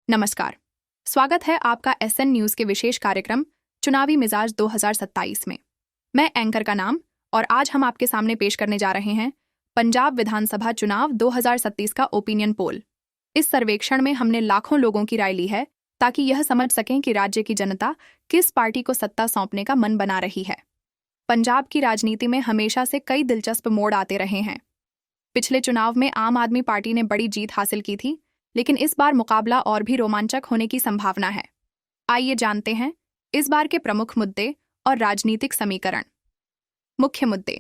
नमस्कार। स्वागत है आपका एसएन न्यूज़ के विशेष कार्यक्रम चुनावी मिजाज 2027 में। मैं एंकर का नाम और आज हम आपके सामने पेश करने जा रहे हैं पंजाब विधानसभा चुनाव 2027 का ओपिनियन पोल। इस सर्वेक्षण में हमने लाखों लोगों की राय ली है ताकि यह समझ सकें कि राज्य की जनता किस पार्टी को सत्ता सौंपने का मन बना रही है। पंजाब की राजनीति में हमेशा से कई दिलचस्प मोड़ आते रहे हैं। पिछले चुनाव में आम आदमी पार्टी ने बड़ी जीत हासिल की थी, लेकिन इस बार मुकाबला और भी रोमांचक होने की संभावना है। आइए जानते हैं इस बार के प्रमुख मुद्दे और राजनीतिक समीकरण। मुख्य मुद्दे: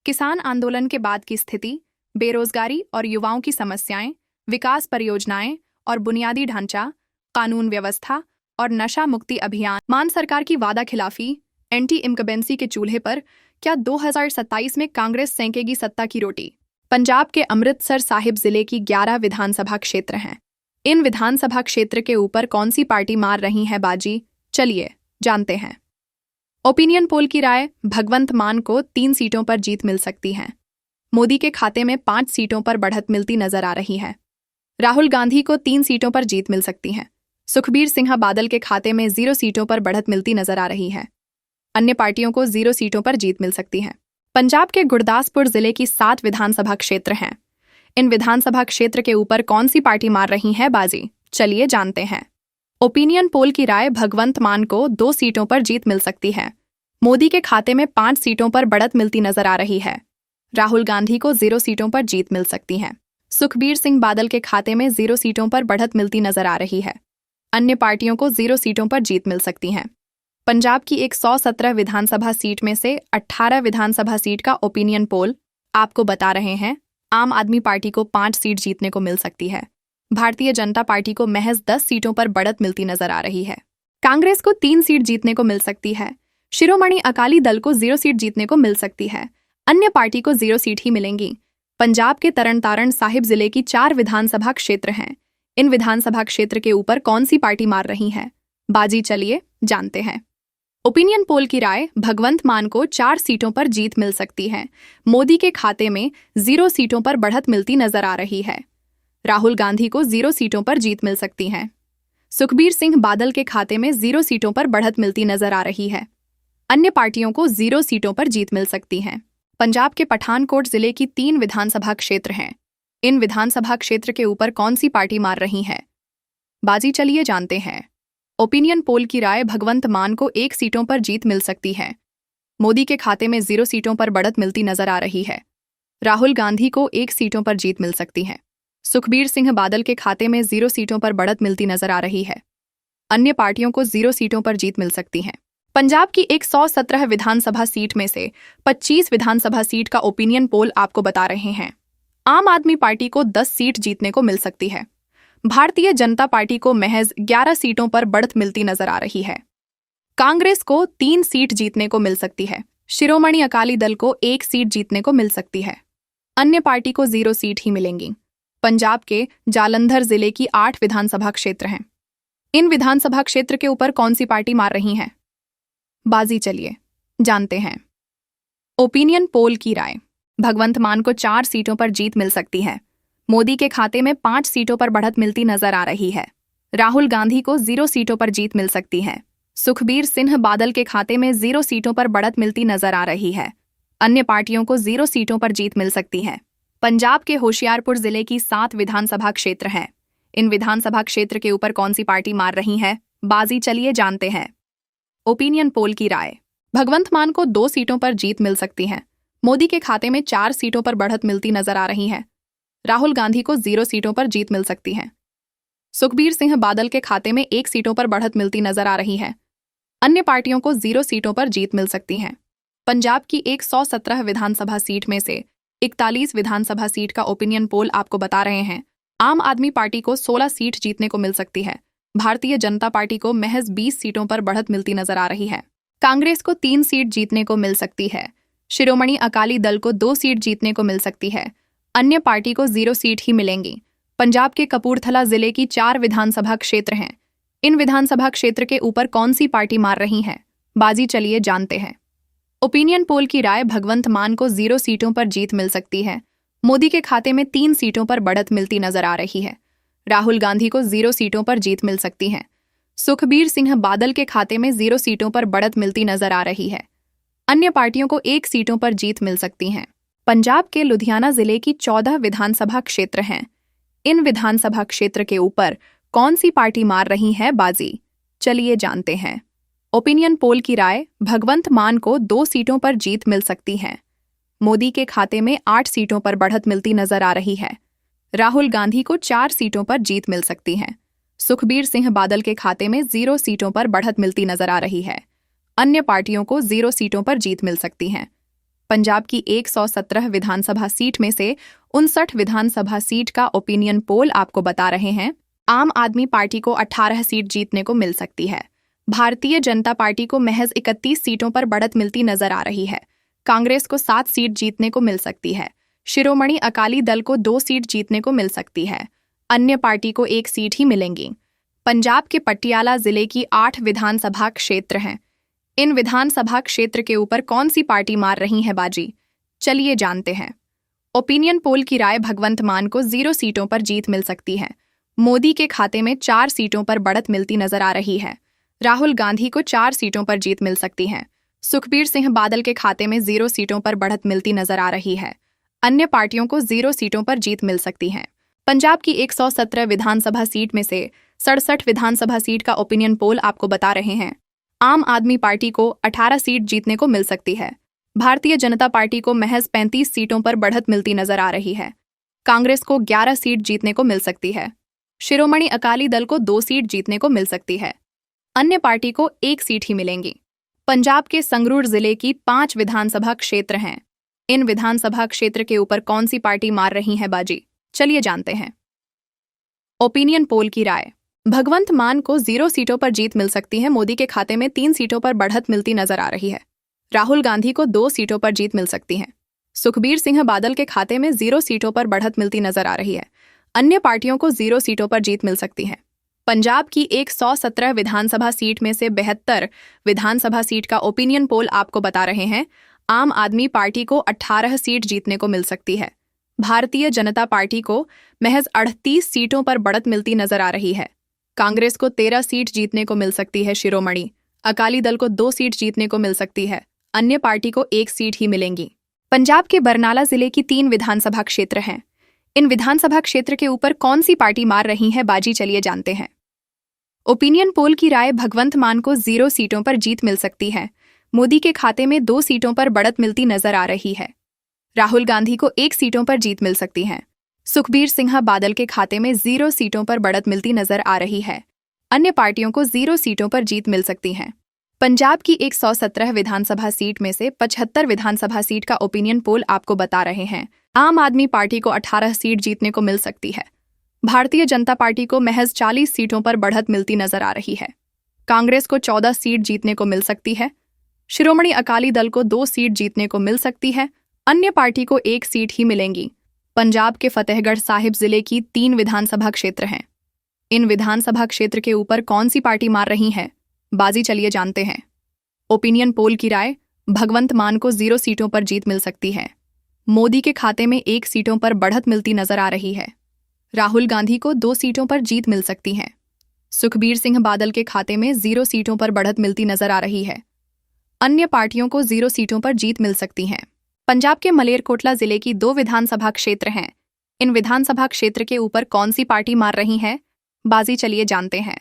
किसान आंदोलन के बाद की स्थिति, बेरोजगारी और युवाओं की समस्याएं, विकास परियोजनाएं और बुनियादी ढांचा, कानून व्यवस्था और नशा मुक्ति अभियान, मान सरकार की वादा खिलाफी, एंटी इनकम्बेंसी के चूल्हे पर क्या 2027 में कांग्रेस सेंकेगी सत्ता की रोटी। पंजाब के अमृतसर साहिब जिले की 11 विधानसभा क्षेत्र हैं। इन विधानसभा क्षेत्र के ऊपर कौन सी पार्टी मार रही है बाजी, चलिए जानते हैं। ओपिनियन पोल की राय: भगवंत मान को 3 सीटों पर जीत मिल सकती है। मोदी के खाते में 5 सीटों पर बढ़त मिलती नजर आ रही है। राहुल गांधी को 3 सीटों पर जीत मिल सकती है। सुखबीर सिंह बादल के खाते में 0 सीटों पर बढ़त मिलती नजर आ रही है। अन्य पार्टियों को 0 सीटों पर जीत मिल सकती है। पंजाब के गुरदासपुर जिले की 7 विधानसभा क्षेत्र हैं। इन विधानसभा क्षेत्र के ऊपर कौन सी पार्टी मार रही है बाजी, चलिए जानते हैं। ओपिनियन पोल की राय: भगवंत मान को 2 सीटों पर जीत मिल सकती है। मोदी के खाते में 5 सीटों पर बढ़त मिलती नजर आ रही है। राहुल गांधी को 0 सीटों पर जीत मिल सकती है। सुखबीर सिंह बादल के खाते में 0 सीटों पर बढ़त मिलती नजर आ रही है। अन्य पार्टियों को 0 सीटों पर जीत मिल सकती है। पंजाब की 117 विधानसभा सीट में से 18 विधानसभा सीट का ओपिनियन पोल आपको बता रहे हैं आम आदमी पार्टी को 5 सीट जीतने को मिल सकती है। भारतीय जनता पार्टी को महज 10 सीटों पर बढ़त मिलती नजर आ रही है। कांग्रेस को 3 सीट जीतने को मिल सकती है। शिरोमणि अकाली दल को 0 सीट जीतने को मिल सकती है। अन्य पार्टी को 0 सीट ही मिलेंगी। पंजाब के तरन साहिब जिले की 4 विधानसभा क्षेत्र हैं। इन विधानसभा क्षेत्र के ऊपर कौन सी पार्टी मार रही है बाजी, चलिए जानते हैं। ओपिनियन पोल की राय: भगवंत मान को 4 सीटों पर जीत मिल सकती है। मोदी के खाते में 0 सीटों पर बढ़त मिलती नजर आ रही है। राहुल गांधी को 0 सीटों पर जीत मिल सकती है। सुखबीर सिंह बादल के खाते में 0 सीटों पर बढ़त मिलती नजर आ रही है। अन्य पार्टियों को 0 सीटों पर जीत मिल सकती है। पंजाब के पठानकोट जिले की 3 विधानसभा क्षेत्र हैं। इन विधानसभा क्षेत्र के ऊपर कौन सी पार्टी मार रही है बाजी, चलिए जानते हैं। ओपिनियन पोल की राय: भगवंत मान को 1 सीटों पर जीत मिल सकती है। मोदी के खाते में 0 सीटों पर बढ़त मिलती नजर आ रही है। राहुल गांधी को 1 सीटों पर जीत मिल सकती है। सुखबीर सिंह बादल के खाते में 0 सीटों पर बढ़त मिलती नजर आ रही है। अन्य पार्टियों को 0 सीटों पर जीत मिल सकती है। पंजाब की 117 विधानसभा सीट में से 25 विधानसभा सीट का ओपिनियन पोल आपको बता रहे हैं आम आदमी पार्टी को 10 सीट जीतने को मिल सकती है। भारतीय जनता पार्टी को महज 11 सीटों पर बढ़त मिलती नजर आ रही है। कांग्रेस को 3 सीट जीतने को मिल सकती है। शिरोमणि अकाली दल को 1 सीट जीतने को मिल सकती है। अन्य पार्टी को 0 सीट ही मिलेंगी। पंजाब के जालंधर जिले की 8 विधानसभा क्षेत्र हैं। इन विधानसभा क्षेत्र के ऊपर कौन सी पार्टी मार रही है बाजी, चलिए जानते हैं। ओपिनियन पोल की राय: भगवंत मान को 4 सीटों पर जीत मिल सकती है। मोदी के खाते में 5 सीटों पर बढ़त मिलती नजर आ रही है। राहुल गांधी को 0 सीटों पर जीत मिल सकती है। सुखबीर सिंह बादल के खाते में 0 सीटों पर बढ़त मिलती नजर आ रही है। अन्य पार्टियों को 0 सीटों पर जीत मिल सकती है। पंजाब के होशियारपुर जिले की 7 विधानसभा क्षेत्र हैं। इन विधानसभा क्षेत्र के ऊपर कौन सी पार्टी मार रही है बाजी, चलिए जानते हैं। ओपिनियन पोल की राय: भगवंत मान को 2 सीटों पर जीत मिल सकती है। मोदी के खाते में 4 सीटों पर बढ़त मिलती नजर आ रही है। राहुल गांधी को 0 सीटों पर जीत मिल सकती है। सुखबीर सिंह बादल के खाते में 1 सीटों पर बढ़त मिलती नजर आ रही है। अन्य पार्टियों को 0 सीटों पर जीत मिल सकती है। पंजाब की 117 विधानसभा सीट में से 41 विधानसभा सीट का ओपिनियन पोल आपको बता रहे हैं आम आदमी पार्टी को 16 सीट जीतने को मिल सकती है। भारतीय जनता पार्टी को महज 20 सीटों पर बढ़त मिलती नजर आ रही है। कांग्रेस को 3 सीट जीतने को मिल सकती है। शिरोमणि अकाली दल को 2 सीट जीतने को मिल सकती है। अन्य पार्टी को 0 सीट ही मिलेंगी। पंजाब के कपूरथला जिले की 4 विधानसभा क्षेत्र हैं। इन विधानसभा क्षेत्र के ऊपर कौन सी पार्टी मार रही है बाजी, चलिए जानते हैं। ओपिनियन पोल की राय: भगवंत मान को 0 सीटों पर जीत मिल सकती है। मोदी के खाते में 3 सीटों पर बढ़त मिलती नजर आ रही है। राहुल गांधी को 0 सीटों पर जीत मिल सकती है। सुखबीर सिंह बादल के खाते में 0 सीटों पर बढ़त मिलती नजर आ रही है। अन्य पार्टियों को 1 सीटों पर जीत मिल सकती है। पंजाब के लुधियाना जिले की 14 विधानसभा क्षेत्र हैं। इन विधानसभा क्षेत्र के ऊपर कौन सी पार्टी मार रही है बाजी, चलिए जानते हैं। ओपिनियन पोल की राय, भगवंत मान को 2 सीटों पर जीत मिल सकती है। मोदी के खाते में 8 सीटों पर बढ़त मिलती नजर आ रही है। राहुल गांधी को 4 सीटों पर जीत मिल सकती है। सुखबीर सिंह बादल के खाते में 0 सीटों पर बढ़त मिलती नजर आ रही है। अन्य पार्टियों को 0 सीटों पर जीत मिल सकती है। पंजाब की 117 विधानसभा सीट में से 59 विधानसभा सीट का ओपिनियन पोल आपको बता रहे हैं आम आदमी पार्टी को 18 सीट जीतने को मिल सकती है। भारतीय जनता पार्टी को महज 31 सीटों पर बढ़त मिलती नजर आ रही है। कांग्रेस को 7 सीट जीतने को मिल सकती है। शिरोमणि अकाली दल को 2 सीट जीतने को मिल सकती है। अन्य पार्टी को 1 सीट ही मिलेंगी। पंजाब के पटियाला जिले की 8 विधानसभा क्षेत्र हैं। इन विधानसभा क्षेत्र के ऊपर कौन सी पार्टी मार रही है बाजी, चलिए जानते हैं। ओपिनियन पोल की राय, भगवंत मान को 0 सीटों पर जीत मिल सकती है। मोदी के खाते में 4 सीटों पर बढ़त मिलती नजर आ रही है। राहुल गांधी को 4 सीटों पर जीत मिल सकती है। सुखबीर सिंह बादल के खाते में 0 सीटों पर बढ़त मिलती नजर आ रही है। अन्य पार्टियों को 0 सीटों पर जीत मिल सकती है। पंजाब की 117 विधानसभा सीट में से 67 विधानसभा सीट का ओपिनियन पोल आपको बता रहे हैं आम आदमी पार्टी को 18 सीट जीतने को मिल सकती है। भारतीय जनता पार्टी को महज 35 सीटों पर बढ़त मिलती नजर आ रही है। कांग्रेस को 11 सीट जीतने को मिल सकती है। शिरोमणि अकाली दल को 2 सीट जीतने को मिल सकती है। अन्य पार्टी को 1 सीट ही मिलेंगी। पंजाब के संगरूर जिले की 5 विधानसभा क्षेत्र हैं। इन विधानसभा क्षेत्र के ऊपर कौन सी पार्टी मार रही है बाजी, चलिए जानते हैं। ओपिनियन पोल की राय, भगवंत मान को 0 सीटों पर जीत मिल सकती है। मोदी के खाते में 3 सीटों पर बढ़त मिलती नजर आ रही है। राहुल गांधी को 2 सीटों पर जीत मिल सकती है। सुखबीर सिंह बादल के खाते में 0 सीटों पर बढ़त मिलती नजर आ रही है। अन्य पार्टियों को 0 सीटों पर जीत मिल सकती है। पंजाब की 117 विधानसभा सीट में से 72 विधानसभा सीट का ओपिनियन पोल आपको बता रहे हैं आम आदमी पार्टी को 18 सीट जीतने को मिल सकती है। भारतीय जनता पार्टी को महज 38 सीटों पर बढ़त मिलती नजर आ रही है। कांग्रेस को 13 सीट जीतने को मिल सकती है। शिरोमणि अकाली दल को 2 सीट जीतने को मिल सकती है। अन्य पार्टी को 1 सीट ही मिलेंगी। पंजाब के बरनाला जिले की 3 विधानसभा क्षेत्र हैं। इन विधानसभा क्षेत्र के ऊपर कौन सी पार्टी मार रही है बाजी, चलिए जानते हैं। ओपिनियन पोल की राय, भगवंत मान को 0 सीटों पर जीत मिल सकती है। मोदी के खाते में 2 सीटों पर बढ़त मिलती नजर आ रही है। राहुल गांधी को 1 सीटों पर जीत मिल सकती है। सुखबीर सिंह बादल के खाते में 0 सीटों पर बढ़त मिलती नजर आ रही है। अन्य पार्टियों को 0 सीटों पर जीत मिल सकती है। पंजाब की 117 विधानसभा सीट में से 75 विधानसभा सीट का ओपिनियन पोल आपको बता रहे हैं आम आदमी पार्टी को 18 सीट जीतने को मिल सकती है। भारतीय जनता पार्टी को महज 40 सीटों पर बढ़त मिलती नजर आ रही है। कांग्रेस को 14 सीट जीतने को मिल सकती है। शिरोमणि अकाली दल को 2 सीट जीतने को मिल सकती है। अन्य पार्टी को 1 सीट ही मिलेंगी। पंजाब के फतेहगढ़ साहिब जिले की 3 विधानसभा क्षेत्र हैं। इन विधानसभा क्षेत्र के ऊपर कौन सी पार्टी मार रही है बाजी, चलिए जानते हैं। ओपिनियन पोल की राय, भगवंत मान को 0 सीटों पर जीत मिल सकती है। मोदी के खाते में 1 सीटों पर बढ़त मिलती नजर आ रही है। राहुल गांधी को 2 सीटों पर जीत मिल सकती है। सुखबीर सिंह बादल के खाते में 0 सीटों पर बढ़त मिलती नजर आ रही है। अन्य पार्टियों को 0 सीटों पर जीत मिल सकती है। पंजाब के मलेरकोटला जिले की 2 विधानसभा क्षेत्र हैं। इन विधानसभा क्षेत्र के ऊपर कौन सी पार्टी मार रही है बाजी, चलिए जानते हैं।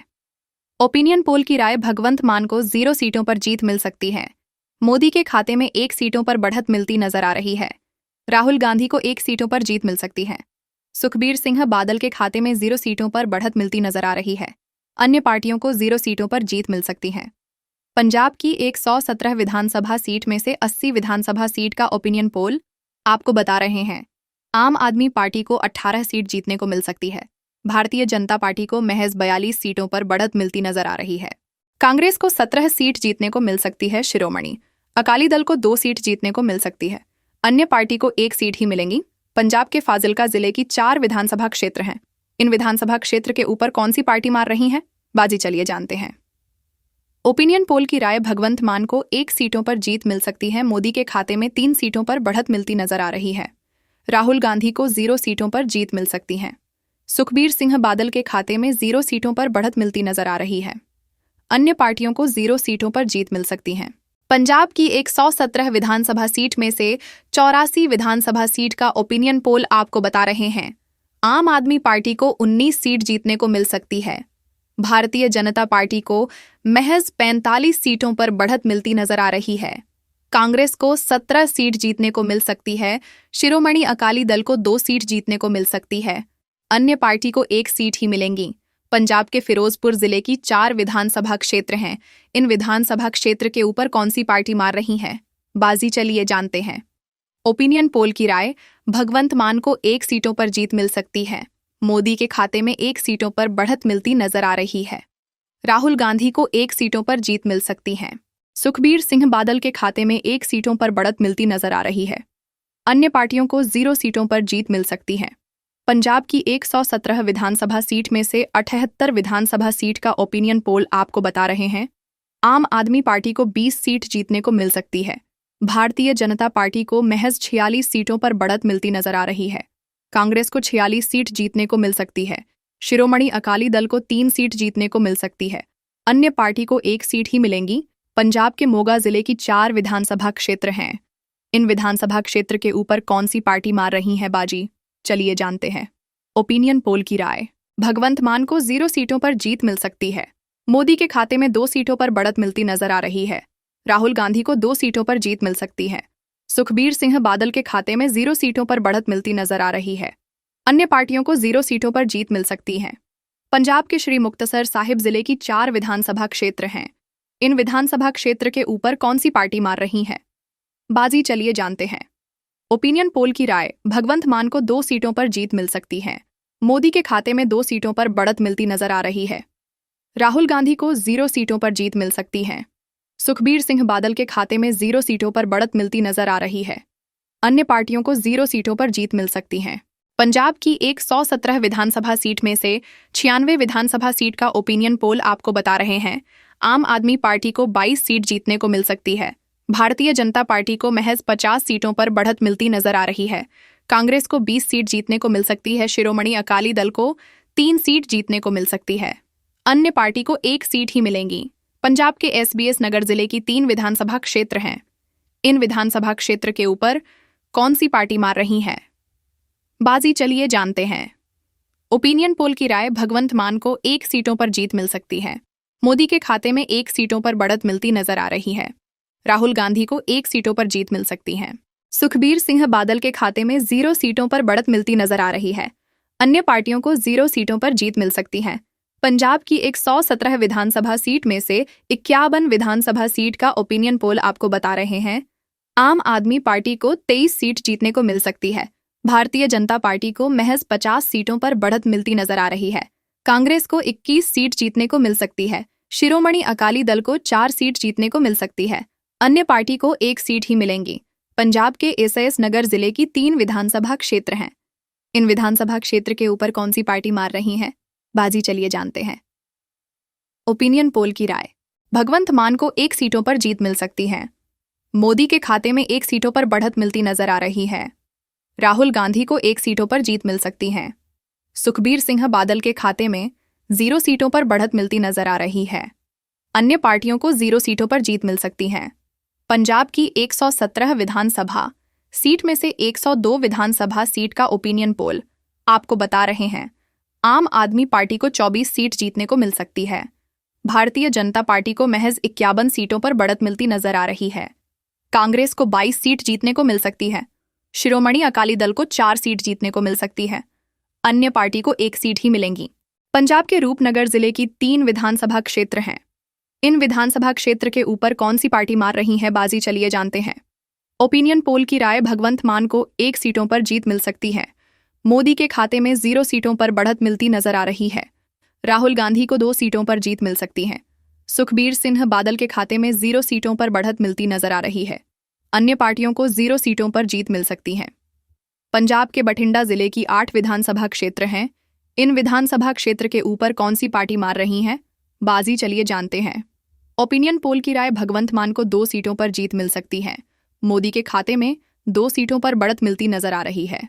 ओपिनियन पोल की राय, भगवंत मान को 0 सीटों पर जीत मिल सकती है। मोदी के खाते में 1 सीटों पर बढ़त मिलती नजर आ रही है। राहुल गांधी को 1 सीटों पर जीत मिल सकती है। सुखबीर सिंह बादल के खाते में 0 सीटों पर बढ़त मिलती नजर आ रही है। अन्य पार्टियों को 0 सीटों पर जीत मिल सकती है। पंजाब की 117 विधानसभा सीट में से 80 विधानसभा सीट का ओपिनियन पोल आपको बता रहे हैं आम आदमी पार्टी को 18 सीट जीतने को मिल सकती है। भारतीय जनता पार्टी को महज 42 सीटों पर बढ़त मिलती नजर आ रही है। कांग्रेस को 17 सीट जीतने को मिल सकती है। शिरोमणि अकाली दल को 2 सीट जीतने को मिल सकती है। अन्य पार्टी को 1 सीट ही मिलेंगी। पंजाब के फाजिलका जिले की 4 विधानसभा क्षेत्र हैं। इन विधानसभा क्षेत्र के ऊपर कौन सी पार्टी मार रही है बाजी, चलिए जानते हैं। ओपिनियन पोल की राय, भगवंत मान को 1 सीटों पर जीत मिल सकती है। मोदी के खाते में 3 सीटों पर बढ़त मिलती नजर आ रही है। राहुल गांधी को 0 सीटों पर जीत मिल सकती है। सुखबीर सिंह बादल के खाते में 0 सीटों पर बढ़त मिलती नजर आ रही है। अन्य पार्टियों को 0 सीटों पर जीत मिल सकती है। पंजाब की 117 विधानसभा सीट में से 84 विधानसभा सीट का ओपिनियन पोल आपको बता रहे हैं आम आदमी पार्टी को 19 सीट जीतने को मिल सकती है। भारतीय जनता पार्टी को महज 45 सीटों पर बढ़त मिलती नजर आ रही है। कांग्रेस को 17 सीट जीतने को मिल सकती है। शिरोमणि अकाली दल को 2 सीट जीतने को मिल सकती है। अन्य पार्टी को 1 सीट ही मिलेंगी। पंजाब के फिरोजपुर जिले की 4 विधानसभा क्षेत्र हैं। इन विधानसभा क्षेत्र के ऊपर कौन सी पार्टी मार रही है, बाजी चलिए जानते हैं। ओपिनियन पोल की राय, भगवंत मान को 1 सीटों पर जीत मिल सकती है। मोदी के खाते में 1 सीटों पर बढ़त मिलती नजर आ रही है। राहुल गांधी को 1 सीटों पर जीत मिल सकती है। सुखबीर सिंह बादल के खाते में 1 सीटों पर बढ़त मिलती नजर आ रही है। अन्य पार्टियों को 0 सीटों पर जीत मिल सकती है। पंजाब की 117 विधानसभा सीट में से 78 विधानसभा सीट का ओपिनियन पोल आपको बता रहे हैं आम आदमी पार्टी को 20 सीट जीतने को मिल सकती है। भारतीय जनता पार्टी को महज 46 सीटों पर बढ़त मिलती नजर आ रही है। कांग्रेस को 46 सीट जीतने को मिल सकती है। शिरोमणि अकाली दल को 3 सीट जीतने को मिल सकती है। अन्य पार्टी को 1 सीट ही मिलेंगी। पंजाब के मोगा जिले की 4 विधानसभा क्षेत्र हैं। इन विधानसभा क्षेत्र के ऊपर कौन सी पार्टी मार रही है बाजी, चलिए जानते हैं। ओपिनियन पोल की राय, भगवंत मान को 0 सीटों पर जीत मिल सकती है। मोदी के खाते में 2 सीटों पर बढ़त मिलती नजर आ रही है। राहुल गांधी को 2 सीटों पर जीत मिल सकती है। सुखबीर सिंह बादल के खाते में 0 सीटों पर बढ़त मिलती नजर आ रही है। अन्य पार्टियों को 0 सीटों पर जीत मिल सकती है। पंजाब के श्री मुक्तसर साहिब जिले की 4 विधानसभा क्षेत्र हैं। इन विधानसभा क्षेत्र के ऊपर कौन सी पार्टी मार रही है, बाजी चलिए जानते हैं। ओपिनियन पोल की राय, भगवंत मान को 2 सीटों पर जीत मिल सकती है। मोदी के खाते में 2 सीटों पर बढ़त मिलती नजर आ रही है। राहुल गांधी को 0 सीटों पर जीत मिल सकती है। सुखबीर सिंह बादल के खाते में 0 सीटों पर बढ़त मिलती नजर आ रही है। अन्य पार्टियों को 0 सीटों पर जीत मिल सकती है। पंजाब की 117 विधानसभा सीट में से 96 विधानसभा सीट का ओपिनियन पोल आपको बता रहे हैं आम आदमी पार्टी को 22 सीट जीतने को मिल सकती है। भारतीय जनता पार्टी को महज 50 सीटों पर बढ़त मिलती नजर आ रही है। कांग्रेस को 20 सीट जीतने को मिल सकती है। शिरोमणि अकाली दल को 3 सीट जीतने को मिल सकती है। अन्य पार्टी को 1 सीट ही मिलेंगी। पंजाब के SBS नगर जिले की 3 विधानसभा क्षेत्र हैं। इन विधानसभा क्षेत्र के ऊपर कौन सी पार्टी मार रही है, बाजी चलिए जानते हैं। ओपिनियन पोल की राय, भगवंत मान को 1 सीटों पर जीत मिल सकती है। मोदी के खाते में 1 सीटों पर बढ़त मिलती नजर आ रही है। राहुल गांधी को 1 सीटों पर जीत मिल सकती है। सुखबीर सिंह बादल के खाते में 0 सीटों पर बढ़त मिलती नजर आ रही है। अन्य पार्टियों को 0 सीटों पर जीत मिल सकती है। पंजाब की 117 विधानसभा सीट में से 51 विधानसभा सीट का ओपिनियन पोल आपको बता रहे हैं आम आदमी पार्टी को 23 सीट जीतने को मिल सकती है। भारतीय जनता पार्टी को महज 50 सीटों पर बढ़त मिलती नजर आ रही है। कांग्रेस को 21 सीट जीतने को मिल सकती है। शिरोमणि अकाली दल को 4 सीट जीतने को मिल सकती है। अन्य पार्टी को 1 सीट ही मिलेंगी। पंजाब के एसएस नगर जिले की 3 विधानसभा क्षेत्र हैं। इन विधानसभा क्षेत्र के ऊपर कौन सी पार्टी मार रही है, बाजी चलिए जानते हैं। ओपिनियन पोल की राय, भगवंत मान को 1 सीटों पर जीत मिल सकती है। मोदी के खाते में 1 सीटों पर बढ़त मिलती नजर आ रही है। राहुल गांधी को 1 सीटों पर जीत मिल सकती है। सुखबीर सिंह बादल के खाते में 0 सीटों पर बढ़त मिलती नजर आ रही है। अन्य पार्टियों को 0 सीटों पर जीत मिल सकती है। पंजाब की 117 विधानसभा सीट में से 102 विधानसभा सीट का ओपिनियन पोल आपको बता रहे हैं आम आदमी पार्टी को 24 सीट जीतने को मिल सकती है। भारतीय जनता पार्टी को महज 51 सीटों पर बढ़त मिलती नजर आ रही है। कांग्रेस को 22 सीट जीतने को मिल सकती है। शिरोमणि अकाली दल को 4 सीट जीतने को मिल सकती है। अन्य पार्टी को 1 सीट ही मिलेंगी। पंजाब के रूपनगर जिले की 3 विधानसभा क्षेत्र हैं। इन विधानसभा क्षेत्र के ऊपर कौन सी पार्टी मार रही है, बाजी चलिए जानते हैं। ओपिनियन पोल की राय, भगवंत मान को 1 सीटों पर जीत मिल सकती है। मोदी के खाते में 0 सीटों पर बढ़त मिलती नजर आ रही है। राहुल गांधी को 2 सीटों पर जीत मिल सकती है। सुखबीर सिंह बादल के खाते में 0 सीटों पर बढ़त मिलती नजर आ रही है। अन्य पार्टियों को 0 सीटों पर जीत मिल सकती है। पंजाब के बठिंडा जिले की 8 विधानसभा क्षेत्र हैं। इन विधानसभा क्षेत्र के ऊपर कौन सी पार्टी मार रही है, बाजी चलिए जानते हैं। ओपिनियन पोल की राय, भगवंत मान को 2 सीटों पर जीत मिल सकती है। मोदी के खाते में 2 सीटों पर बढ़त मिलती नजर आ रही है।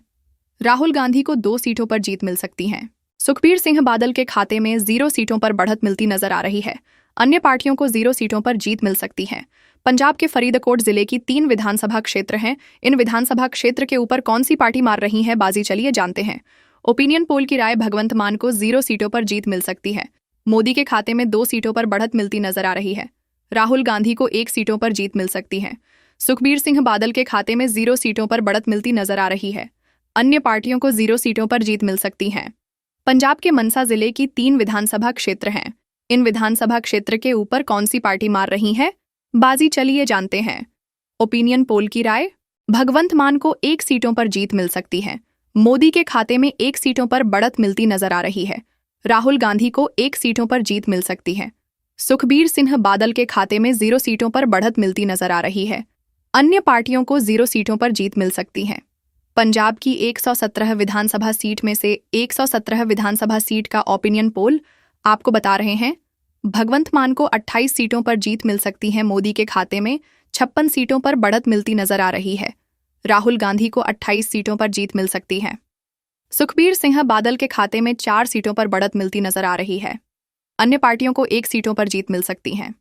राहुल गांधी को 2 सीटों पर जीत मिल सकती है। सुखबीर सिंह बादल के खाते में 0 सीटों पर बढ़त मिलती नजर आ रही है। अन्य पार्टियों को 0 सीटों पर जीत मिल सकती है। पंजाब के फरीदकोट जिले की 3 विधानसभा क्षेत्र हैं। इन विधानसभा क्षेत्र के ऊपर कौन सी पार्टी मार रही है बाजी, चलिए जानते हैं। ओपिनियन पोल की राय, भगवंत मान को 0 सीटों पर जीत मिल सकती है। मोदी के खाते में 2 सीटों पर बढ़त मिलती नजर आ रही है। राहुल गांधी को 1 सीटों पर जीत मिल सकती है। सुखबीर सिंह बादल के खाते में 0 सीटों पर बढ़त मिलती नजर आ रही है। अन्य पार्टियों को 0 सीटों पर जीत मिल सकती है। पंजाब के मनसा जिले की 3 विधानसभा क्षेत्र हैं। इन विधानसभा क्षेत्र के ऊपर कौन सी पार्टी मार रही है बाजी, चलिए जानते हैं। ओपिनियन पोल की राय, भगवंत मान को 1 सीटों पर जीत मिल सकती है। मोदी के खाते में 1 सीटों पर बढ़त मिलती नजर आ रही है। राहुल गांधी को 1 सीटों पर जीत मिल सकती है। सुखबीर सिंह बादल के खाते में 0 सीटों पर बढ़त मिलती नजर आ रही है। अन्य पार्टियों को 0 सीटों पर जीत मिल सकती है। पंजाब की 117 विधानसभा सीट में से 117 विधानसभा सीट का ओपिनियन पोल आपको बता रहे हैं। भगवंत मान को 28 सीटों पर जीत मिल सकती है। मोदी के खाते में 56 सीटों पर बढ़त मिलती नजर आ रही है। राहुल गांधी को 28 सीटों पर जीत मिल सकती है। सुखबीर सिंह बादल के खाते में 4 सीटों पर बढ़त मिलती नजर आ रही है। अन्य पार्टियों को 1 सीटों पर जीत मिल सकती है।